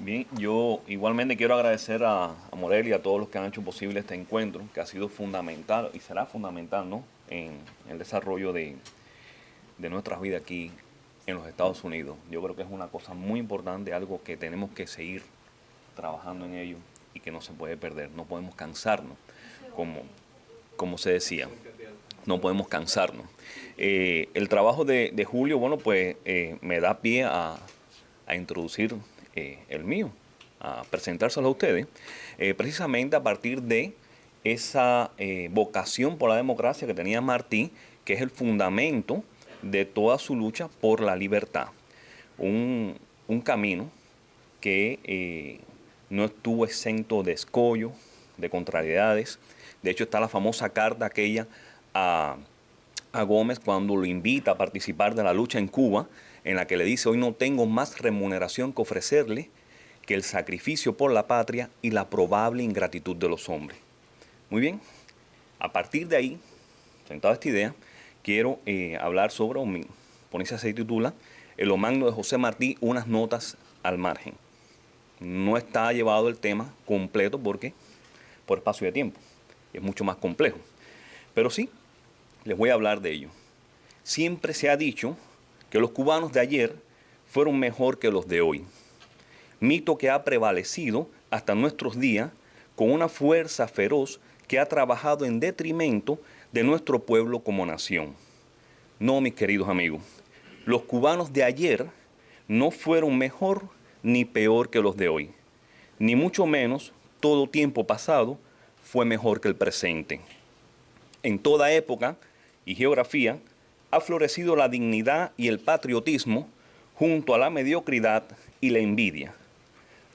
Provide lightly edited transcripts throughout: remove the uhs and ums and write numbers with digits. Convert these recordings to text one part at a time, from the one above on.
Bien, yo igualmente quiero agradecer a Morel y a todos los que han hecho posible este encuentro, que ha sido fundamental y será fundamental, ¿no?, en el desarrollo de nuestras vidas aquí en los Estados Unidos. Yo creo que es una cosa muy importante, algo que tenemos que seguir trabajando en ello y que no se puede perder. No podemos cansarnos, como, como se decía, no podemos cansarnos. El trabajo de Julio, bueno, pues me da pie a introducir el mío, a presentárselo a ustedes, precisamente a partir de esa vocación por la democracia que tenía Martí, que es el fundamento de toda su lucha por la libertad. Un camino que no estuvo exento de escollo, de contrariedades. De hecho, está la famosa carta aquella a Gómez cuando lo invita a participar de la lucha en Cuba, en la que le dice: hoy no tengo más remuneración que ofrecerle que el sacrificio por la patria y la probable ingratitud de los hombres. Muy bien, a partir de ahí, sentado esta idea, quiero hablar sobre un ponencia se titula El Magno de José Martí, unas notas al margen. No está llevado el tema completo porque por espacio de tiempo es mucho más complejo, pero sí les voy a hablar de ello. Siempre se ha dicho que los cubanos de ayer fueron mejor que los de hoy, mito que ha prevalecido hasta nuestros días con una fuerza feroz que ha trabajado en detrimento de nuestro pueblo como nación. No, mis queridos amigos, los cubanos de ayer no fueron mejor ni peor que los de hoy, ni mucho menos todo tiempo pasado fue mejor que el presente. En toda época y geografía ha florecido la dignidad y el patriotismo junto a la mediocridad y la envidia.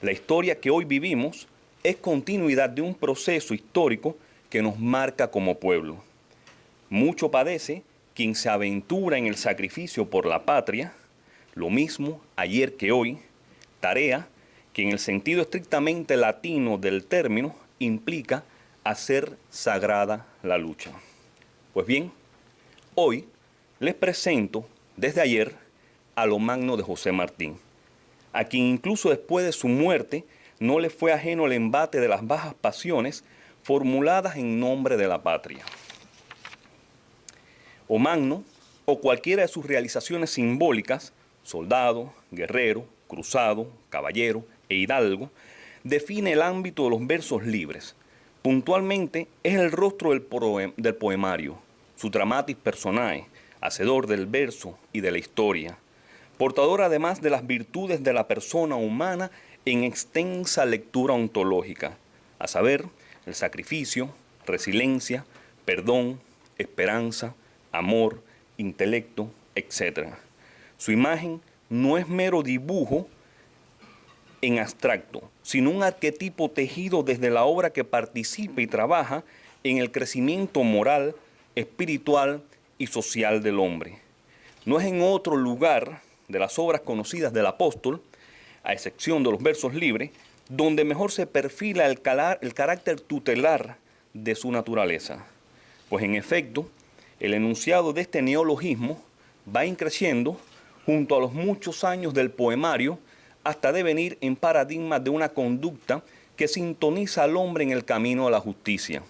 La historia que hoy vivimos es continuidad de un proceso histórico que nos marca como pueblo. Mucho padece quien se aventura en el sacrificio por la patria, lo mismo ayer que hoy, tarea que en el sentido estrictamente latino del término implica hacer sagrada la lucha. Pues bien, hoy les presento desde ayer a lo magno de José Martí, a quien incluso después de su muerte no le fue ajeno el embate de las bajas pasiones formuladas en nombre de la patria. O magno, o cualquiera de sus realizaciones simbólicas, soldado, guerrero, cruzado, caballero e hidalgo, define el ámbito de los versos libres. Puntualmente es el rostro del poemario, su dramatis personae, hacedor del verso y de la historia, portador además de las virtudes de la persona humana en extensa lectura ontológica, a saber, el sacrificio, resiliencia, perdón, esperanza, amor, intelecto, etc. Su imagen no es mero dibujo en abstracto, sino un arquetipo tejido desde la obra que participa y trabaja en el crecimiento moral, espiritual y social del hombre. No es en otro lugar de las obras conocidas del apóstol, a excepción de los versos libres, donde mejor se perfila el carácter tutelar de su naturaleza. Pues en efecto, el enunciado de este neologismo va increciendo junto a los muchos años del poemario hasta devenir en paradigma de una conducta que sintoniza al hombre en el camino a la justicia.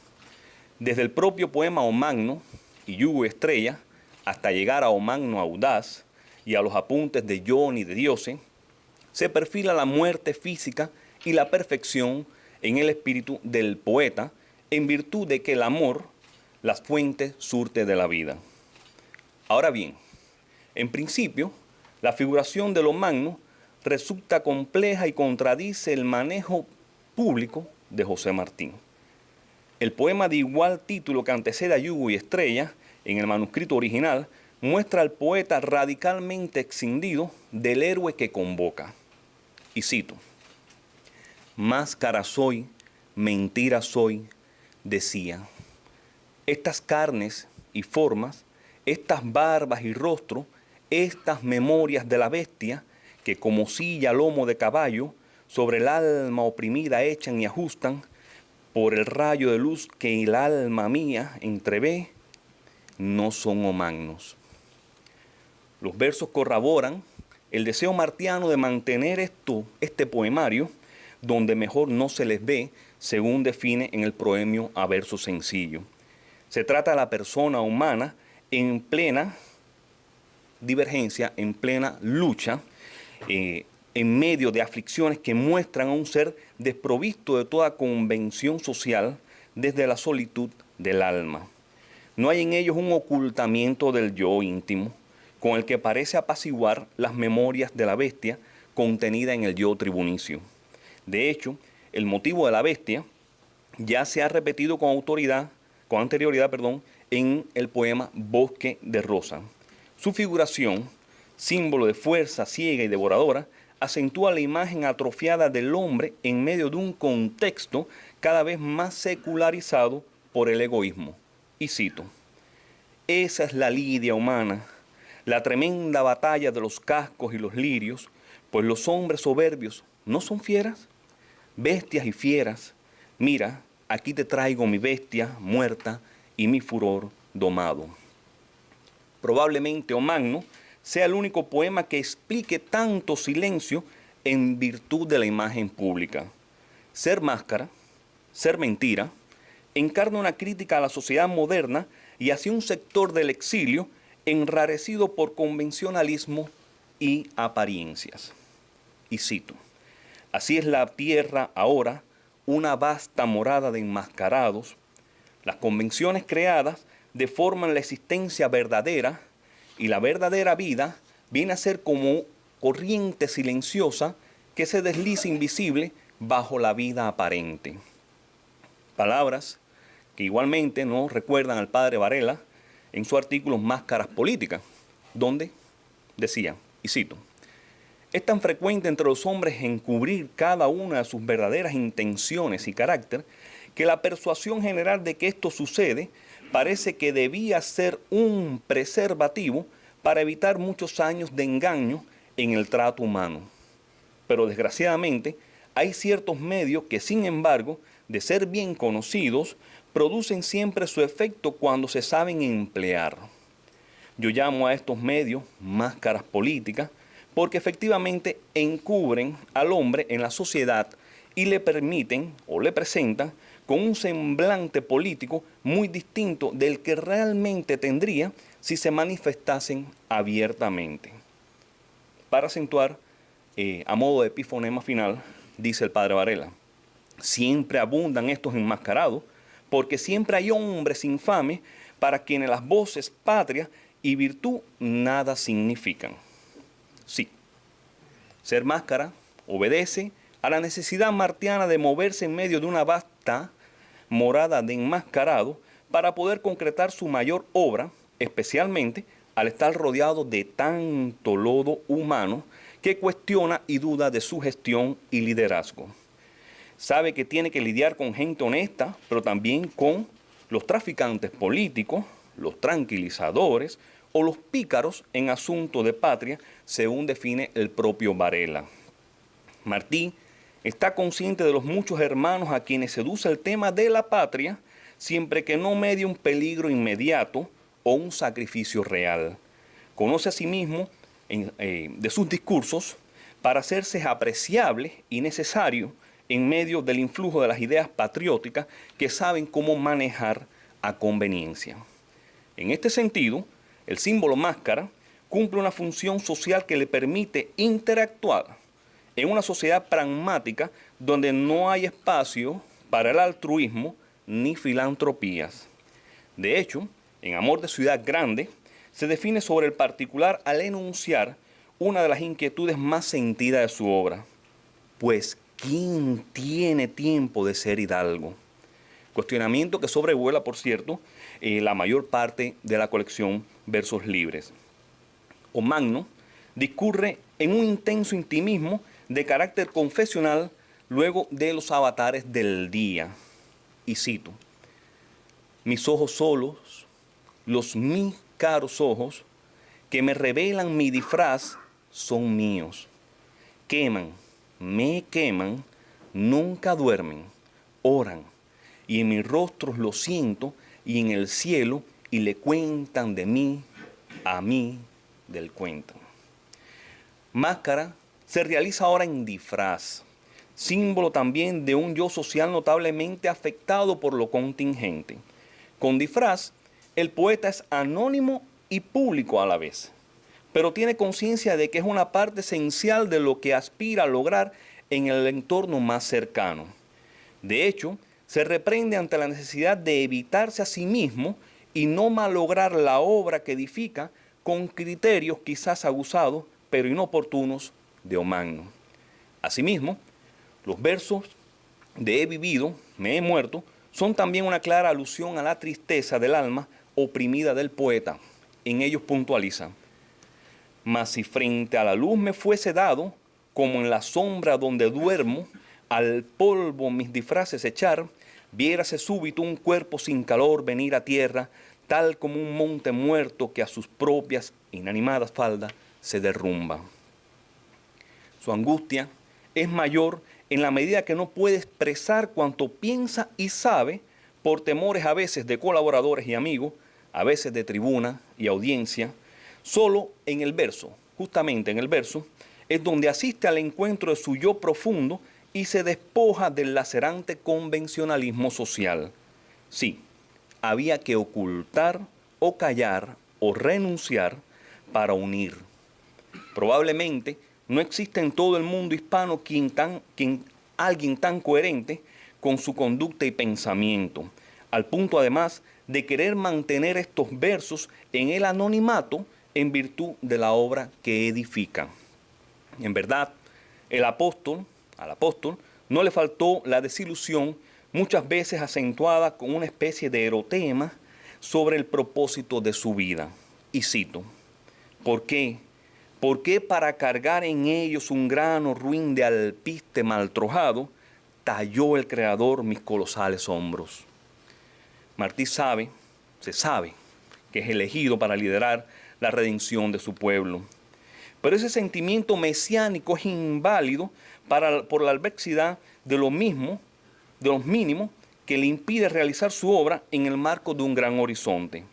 Desde el propio poema O Magno y Yugo Estrella hasta llegar a O Magno Audaz y a los apuntes de John y de Diose, se perfila la muerte física y la perfección en el espíritu del poeta, en virtud de que el amor, las fuentes surte de la vida. Ahora bien, en principio, la figuración de lo magno resulta compleja y contradice el manejo público de José Martí. El poema de igual título que antecede a Yugo y Estrella, en el manuscrito original, muestra al poeta radicalmente escindido del héroe que convoca. Y cito: máscara soy, mentira soy, decía. Estas carnes y formas, estas barbas y rostro, estas memorias de la bestia, que como silla lomo de caballo, sobre el alma oprimida echan y ajustan, por el rayo de luz que el alma mía entrevé, no son o magnos. Los versos corroboran el deseo martiano de mantener este poemario donde mejor no se les ve, según define en el proemio a verso sencillo. Se trata de la persona humana en plena divergencia, en plena lucha, en medio de aflicciones que muestran a un ser desprovisto de toda convención social desde la solitud del alma. No hay en ellos un ocultamiento del yo íntimo, con el que parece apaciguar las memorias de la bestia contenida en el yo tribunicio. De hecho, el motivo de la bestia ya se ha repetido con anterioridad, en el poema Bosque de Rosa. Su figuración, símbolo de fuerza ciega y devoradora, acentúa la imagen atrofiada del hombre en medio de un contexto cada vez más secularizado por el egoísmo. Y cito: esa es la lidia humana, la tremenda batalla de los cascos y los lirios, pues los hombres soberbios no son fieras, bestias y fieras. Mira, aquí te traigo mi bestia muerta y mi furor domado. Probablemente O Magno sea el único poema que explique tanto silencio en virtud de la imagen pública. Ser máscara, ser mentira, encarna una crítica a la sociedad moderna y hacia un sector del exilio enrarecido por convencionalismo y apariencias. Y cito: así es la tierra ahora, una vasta morada de enmascarados. Las convenciones creadas deforman la existencia verdadera y la verdadera vida viene a ser como corriente silenciosa que se desliza invisible bajo la vida aparente. Palabras que igualmente nos recuerdan al padre Varela en su artículo Máscaras Políticas, donde decía, y cito: es tan frecuente entre los hombres encubrir cada una de sus verdaderas intenciones y carácter que la persuasión general de que esto sucede parece que debía ser un preservativo para evitar muchos años de engaño en el trato humano. Pero desgraciadamente hay ciertos medios que, sin embargo, de ser bien conocidos, producen siempre su efecto cuando se saben emplear. Yo llamo a estos medios máscaras políticas porque efectivamente encubren al hombre en la sociedad y le permiten o le presentan con un semblante político muy distinto del que realmente tendría si se manifestasen abiertamente. Para acentuar, a modo de epifonema final, dice el padre Varela: siempre abundan estos enmascarados, porque siempre hay hombres infames para quienes las voces patria y virtud nada significan. Sí, ser máscara obedece a la necesidad martiana de moverse en medio de una vasta morada de enmascarado para poder concretar su mayor obra, especialmente al estar rodeado de tanto lodo humano que cuestiona y duda de su gestión y liderazgo. Sabe que tiene que lidiar con gente honesta, pero también con los traficantes políticos, los tranquilizadores o los pícaros en asunto de patria, según define el propio Varela. Martí está consciente de los muchos hermanos a quienes seduce el tema de la patria, siempre que no medie un peligro inmediato o un sacrificio real. Conoce a sí mismo de sus discursos para hacerse apreciable y necesario en medio del influjo de las ideas patrióticas que saben cómo manejar a conveniencia. En este sentido, el símbolo máscara cumple una función social que le permite interactuar en una sociedad pragmática donde no hay espacio para el altruismo ni filantropías. De hecho, en Amor de Ciudad Grande se define sobre el particular al enunciar una de las inquietudes más sentidas de su obra. Pues, ¿quién tiene tiempo de ser hidalgo? Cuestionamiento que sobrevuela, por cierto, la mayor parte de la colección Versos Libres. O Magno discurre en un intenso intimismo de carácter confesional luego de los avatares del día. Y cito: mis ojos solos, los mis caros ojos, que me revelan mi disfraz, son míos. Queman, me queman, nunca duermen, oran, y en mis rostros lo siento, y en el cielo, y le cuentan de mí, a mí del cuento. Máscara se realiza ahora en disfraz, símbolo también de un yo social notablemente afectado por lo contingente. Con disfraz, el poeta es anónimo y público a la vez, pero tiene conciencia de que es una parte esencial de lo que aspira a lograr en el entorno más cercano. De hecho, se reprende ante la necesidad de evitarse a sí mismo y no malograr la obra que edifica con criterios quizás abusados, pero inoportunos de Omagno. Asimismo, los versos de He vivido, me he muerto, son también una clara alusión a la tristeza del alma oprimida del poeta. En ellos puntualiza: mas si frente a la luz me fuese dado, como en la sombra donde duermo, al polvo mis disfraces echar, viérase súbito un cuerpo sin calor venir a tierra, tal como un monte muerto que a sus propias inanimadas faldas se derrumba. Su angustia es mayor en la medida que no puede expresar cuanto piensa y sabe por temores a veces de colaboradores y amigos, a veces de tribuna y audiencia. Solo en el verso, justamente en el verso, es donde asiste al encuentro de su yo profundo y se despoja del lacerante convencionalismo social. Sí, había que ocultar o callar o renunciar para unir. Probablemente no existe en todo el mundo hispano alguien tan coherente con su conducta y pensamiento, al punto además de querer mantener estos versos en el anonimato en virtud de la obra que edifica. En verdad, al apóstol, no le faltó la desilusión, muchas veces acentuada con una especie de erotema sobre el propósito de su vida. Y cito: ¿por qué? ¿Por qué para cargar en ellos un grano ruin de alpiste maltrojado, talló el Creador mis colosales hombros? Martí se sabe, que es elegido para liderar la redención de su pueblo. Pero ese sentimiento mesiánico es inválido por la adversidad de los mínimos que le impide realizar su obra en el marco de un gran horizonte.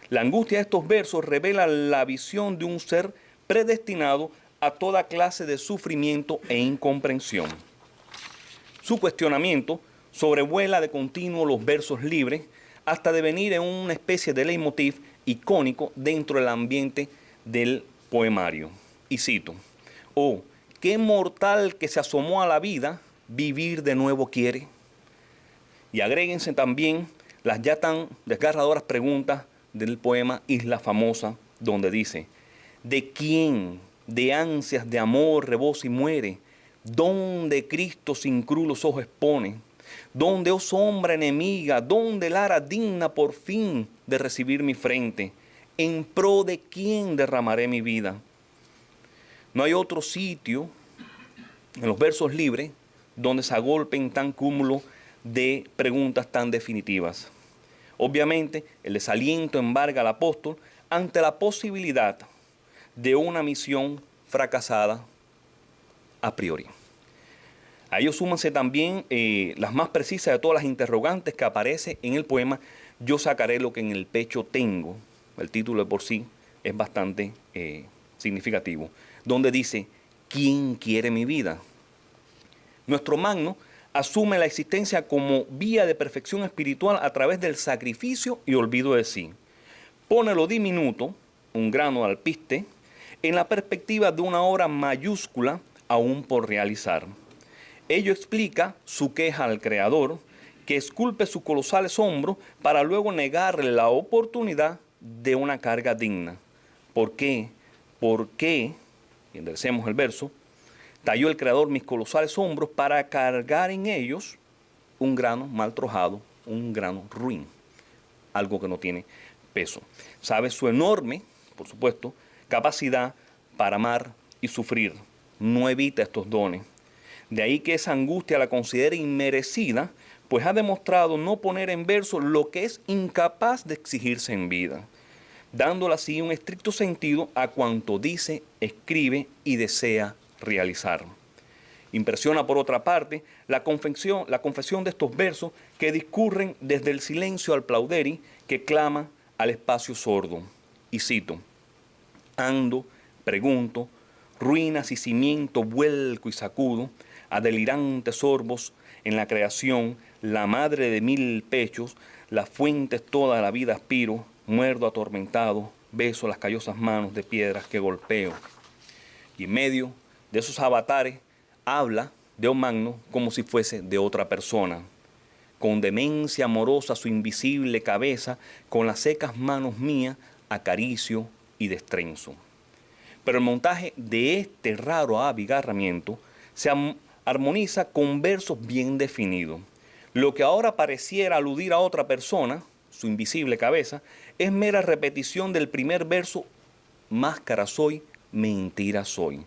La angustia de estos versos revela la visión de un ser predestinado a toda clase de sufrimiento e incomprensión. Su cuestionamiento sobrevuela de continuo los versos libres hasta devenir en una especie de leitmotiv icónico dentro del ambiente del poemario. Y cito: oh, qué mortal que se asomó a la vida, vivir de nuevo quiere. Y agréguense también las ya tan desgarradoras preguntas del poema Isla Famosa, donde dice: ¿de quién de ansias de amor rebosa y muere? ¿Dónde Cristo sin cruz los ojos expone? ¿Dónde, oh sombra enemiga, dónde Lara digna por fin de recibir mi frente? ¿En pro de quién derramaré mi vida? No hay otro sitio en los versos libres donde se agolpen tan cúmulo de preguntas tan definitivas. Obviamente, el desaliento embarga al apóstol ante la posibilidad de una misión fracasada a priori. A ello súmanse también las más precisas de todas las interrogantes que aparece en el poema Yo sacaré lo que en el pecho tengo. El título de por sí es bastante significativo, donde dice: ¿quién quiere mi vida? Nuestro Magno asume la existencia como vía de perfección espiritual a través del sacrificio y olvido de sí. Pone lo diminuto, un grano de alpiste, en la perspectiva de una obra mayúscula aún por realizar. Ello explica su queja al Creador, que esculpe sus colosales hombros para luego negarle la oportunidad de una carga digna. ¿Por qué? ¿Por qué? Y enderecemos el verso: talló el Creador mis colosales hombros para cargar en ellos un grano mal trojado, un grano ruin, algo que no tiene peso. Sabe su enorme, por supuesto, capacidad para amar y sufrir. No evita estos dones. De ahí que esa angustia la considere inmerecida, pues ha demostrado no poner en verso lo que es incapaz de exigirse en vida, dándole así un estricto sentido a cuanto dice, escribe y desea realizar. Impresiona, por otra parte, la confesión de estos versos que discurren desde el silencio al plauderi que clama al espacio sordo. Y cito: ando, pregunto, ruinas y cimiento vuelco y sacudo, a delirantes sorbos en la creación, la madre de mil pechos, las fuentes toda la vida aspiro, muerdo atormentado, beso las callosas manos de piedras que golpeo. Y en medio de esos avatares habla de Magno como si fuese de otra persona. Con demencia amorosa su invisible cabeza, con las secas manos mías acaricio y destrenzo. Pero el montaje de este raro abigarramiento se armoniza con versos bien definidos. Lo que ahora pareciera aludir a otra persona, su invisible cabeza, es mera repetición del primer verso, máscara soy, mentira soy.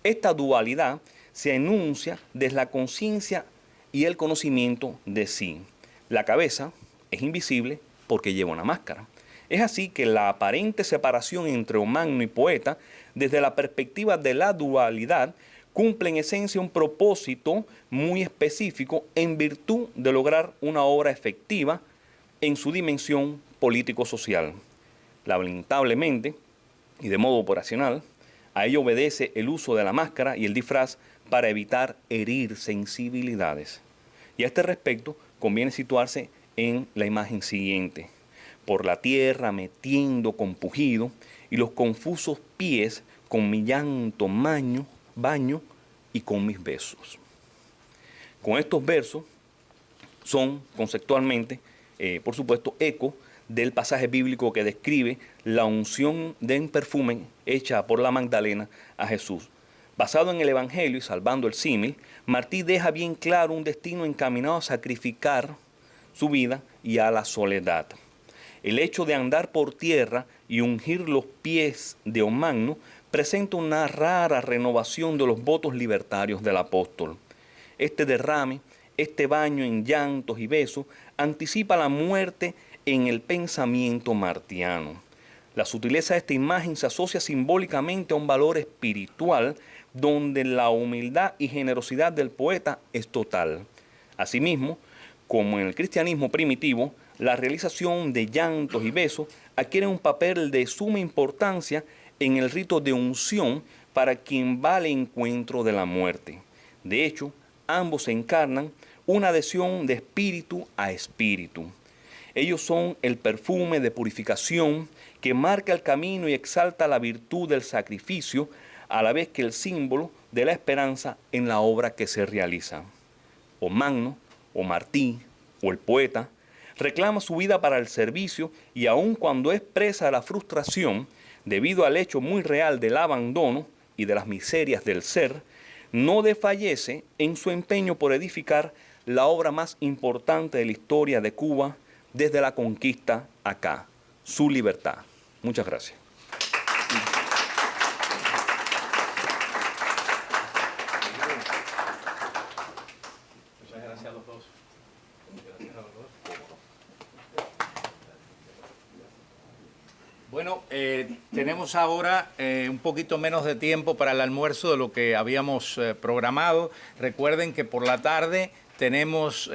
Esta dualidad se enuncia desde la conciencia y el conocimiento de sí. La cabeza es invisible porque lleva una máscara. Es así que la aparente separación entre Magno y poeta, desde la perspectiva de la dualidad, cumple en esencia un propósito muy específico en virtud de lograr una obra efectiva en su dimensión político-social. Lamentablemente, y de modo operacional, a ello obedece el uso de la máscara y el disfraz para evitar herir sensibilidades. Y a este respecto conviene situarse en la imagen siguiente. Por la tierra metiendo con pujido y los confusos pies con mi llanto baño y con mis besos. Con estos versos son conceptualmente, por supuesto, eco del pasaje bíblico que describe la unción de un perfume hecha por la Magdalena a Jesús. Basado en el Evangelio y salvando el símil, Martí deja bien claro un destino encaminado a sacrificar su vida y a la soledad. El hecho de andar por tierra y ungir los pies de Magno presenta una rara renovación de los votos libertarios del apóstol. Este derrame, este baño en llantos y besos, anticipa la muerte en el pensamiento martiano. La sutileza de esta imagen se asocia simbólicamente a un valor espiritual donde la humildad y generosidad del poeta es total. Asimismo, como en el cristianismo primitivo, la realización de llantos y besos adquiere un papel de suma importancia en el rito de unción para quien va al encuentro de la muerte. De hecho, ambos encarnan una adhesión de espíritu a espíritu. Ellos son el perfume de purificación que marca el camino y exalta la virtud del sacrificio, a la vez que el símbolo de la esperanza en la obra que se realiza. O Magno, o Martí, o el poeta, reclama su vida para el servicio y aun cuando es presa de la frustración, debido al hecho muy real del abandono y de las miserias del ser, no desfallece en su empeño por edificar la obra más importante de la historia de Cuba desde la conquista acá, su libertad. Muchas gracias. Muchas gracias a los dos. Bueno, tenemos ahora un poquito menos de tiempo para el almuerzo de lo que habíamos programado. Recuerden que por la tarde tenemos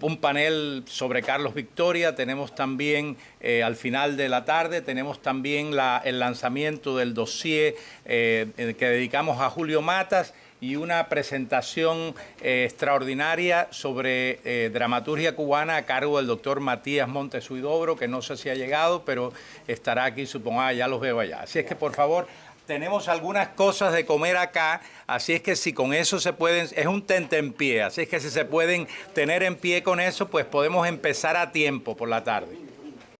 un panel sobre Carlos Victoria, tenemos también al final de la tarde, tenemos también el lanzamiento del dossier que dedicamos a Julio Matas y una presentación extraordinaria sobre dramaturgia cubana a cargo del doctor Matías Montes Huidobro, que no sé si ha llegado, pero estará aquí, supongo, ya los veo allá. Así es que, por favor, tenemos algunas cosas de comer acá, así es que si con eso se pueden, es un tentempié, así es que si se pueden tener en pie con eso, pues podemos empezar a tiempo por la tarde.